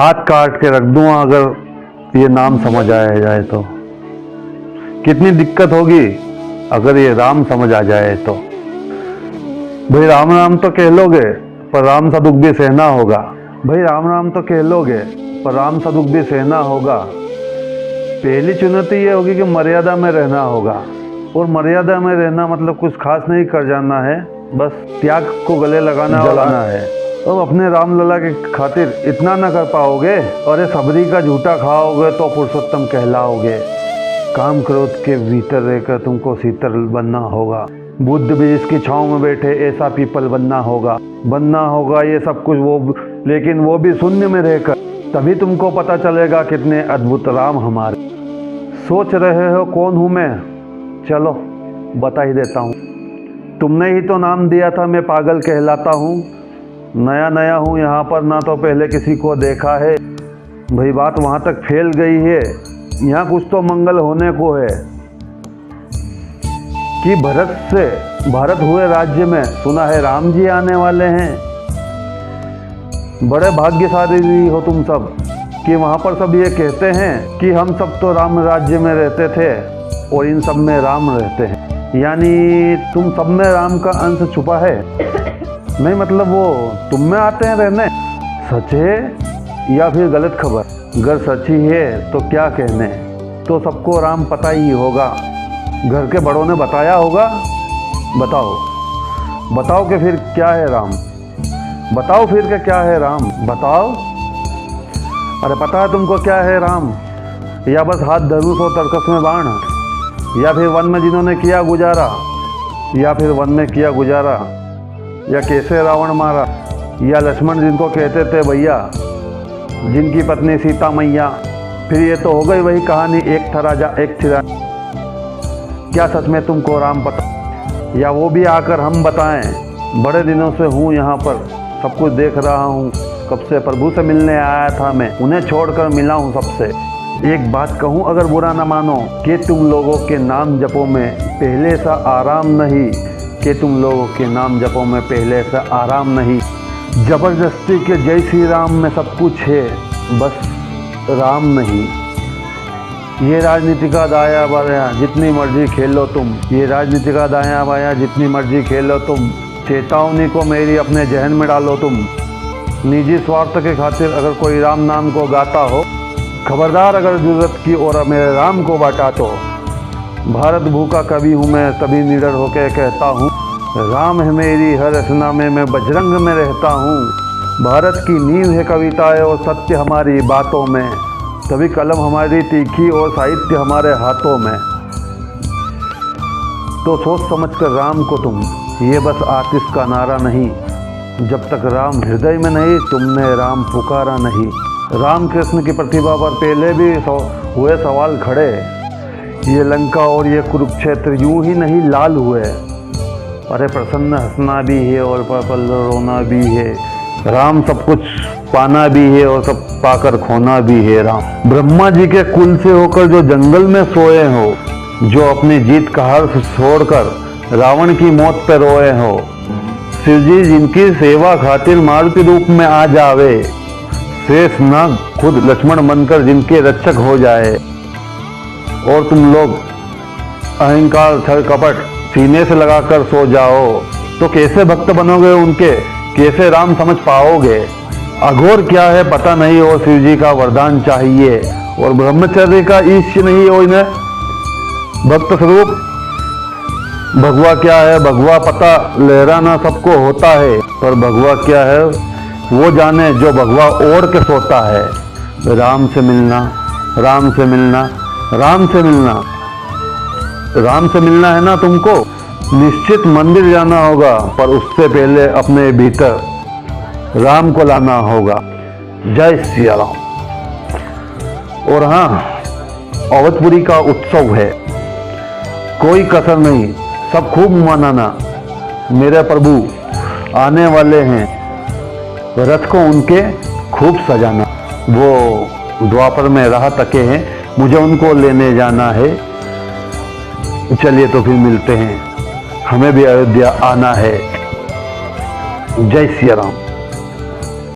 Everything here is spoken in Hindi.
हाथ काट के रख दूं अगर ये नाम समझ आया जाए तो। कितनी दिक्कत होगी अगर ये राम समझ आ जाए तो। भाई राम राम तो कह लोगे पर राम सा दुख भी सहना होगा। भाई राम राम तो कह लोगे पर राम सा दुख भी सहना होगा। पहली चुनौती ये होगी कि मर्यादा में रहना होगा। और मर्यादा में रहना मतलब कुछ खास नहीं कर जाना है, बस त्याग को गले लगाना जलाना है। अब अपने राम लला के खातिर इतना ना कर पाओगे और ये सबरी का झूठा खाओगे तो पुरुषोत्तम कहलाओगे। काम क्रोध के भीतर रहकर तुमको शीतल बनना होगा। बुद्ध भी जिसकी छाँव में बैठे ऐसा पीपल बनना होगा ये सब कुछ वो, लेकिन वो भी शून्य में रहकर। तभी तुमको पता चलेगा कितने अद्भुत राम हमारे। सोच रहे हो कौन हूँ मैं? चलो बता ही देता हूँ। तुमने ही तो नाम दिया था मैं पागल कहलाता हूँ। नया नया हूँ यहाँ पर, ना तो पहले किसी को देखा है। भाई बात वहाँ तक फैल गई है, यहाँ कुछ तो मंगल होने को है कि भारत हुए राज्य में सुना है राम जी आने वाले हैं। बड़े भाग्यशाली हो तुम सब कि वहाँ पर सब ये कहते हैं कि हम सब तो राम राज्य में रहते थे और इन सब में राम रहते हैं। यानी तुम सब में राम का अंश छुपा है। नहीं मतलब वो तुम में आते हैं रहने। सच है या फिर गलत खबर? अगर सच्ची है तो क्या कहने, तो सबको राम पता ही होगा। घर के बड़ों ने बताया होगा। बताओ कि फिर क्या है राम? बताओ फिर के क्या है राम? बताओ। अरे पता है तुमको क्या है राम? या बस हाथ धनुष और तरकस में बाण, या फिर वन में जिन्होंने किया गुजारा, या कैसे रावण मारा, या लक्ष्मण जिनको कहते थे भैया, जिनकी पत्नी सीता मैया। फिर ये तो हो गई वही कहानी, एक था राजा एक थी रानी। क्या सच में तुमको राम पता, या वो भी आकर हम बताएं? बड़े दिनों से हूँ यहाँ पर, सब कुछ देख रहा हूँ। कब से प्रभु से मिलने आया था मैं, उन्हें छोड़कर मिला हूँ सबसे। एक बात कहूँ अगर बुरा न मानो, कि तुम लोगों के नाम जपों में पहले सा आराम नहीं। जबरदस्ती के जय श्री राम में सब कुछ है, बस राम नहीं। ये राजनीति का दाया बाया जितनी मर्जी खेलो तुम, चेतावनी को मेरी अपने जहन में डालो तुम। निजी स्वार्थ के खातिर अगर कोई राम नाम को गाता हो, खबरदार अगर जरूरत की और मेरे राम को बांटा तो। भारत भूखा कवि हूँ मैं, तभी निडर होकर कहता हूँ, राम है मेरी हर रचना में, मैं बजरंग में रहता हूँ। भारत की नींव है कविताएं और सत्य हमारी बातों में, तभी कलम हमारी तीखी और साहित्य हमारे हाथों में। तो सोच समझ कर राम को तुम, ये बस आतिश का नारा नहीं। जब तक राम हृदय में नहीं, तुमने राम पुकारा नहीं। राम कृष्ण की प्रतिभा पर पहले भी हुए सवाल खड़े। ये लंका और ये कुरुक्षेत्र यूं ही नहीं लाल हुए। अरे प्रसन्न हंसना भी है और पल रोना भी है। राम सब कुछ पाना भी है और सब पाकर खोना भी है। राम ब्रह्मा जी के कुल से होकर जो जंगल में सोए हो, जो अपनी जीत का हर्ष छोड़कर रावण की मौत पर रोए हो। शिव जी जिनकी सेवा खातिर मारुति रूप में आ जावे, शेष नाग खुद लक्ष्मण बनकर जिनके रक्षक हो जाए। और तुम लोग अहंकार छल कपट सीने से लगाकर सो जाओ, तो कैसे भक्त बनोगे उनके, कैसे राम समझ पाओगे? अघोर क्या है पता नहीं, और शिव जी का वरदान चाहिए, और ब्रह्मचर्य का ईश्य नहीं हो इन्हें भक्त स्वरूप। भगवा क्या है, भगवा पता लहराना सबको होता है, पर भगवा क्या है वो जाने जो भगवा ओढ़ के सोता है। राम से मिलना है ना तुमको? निश्चित मंदिर जाना होगा, पर उससे पहले अपने भीतर राम को लाना होगा। जय श्री राम। और हाँ, अवधपुरी का उत्सव है, कोई कसर नहीं, सब खूब मनाना। मेरे प्रभु आने वाले हैं, रथ को उनके खूब सजाना। वो द्वापर में राह तके हैं, मुझे उनको लेने जाना है। चलिए तो फिर मिलते हैं, हमें भी अयोध्या आना है। जय श्री राम।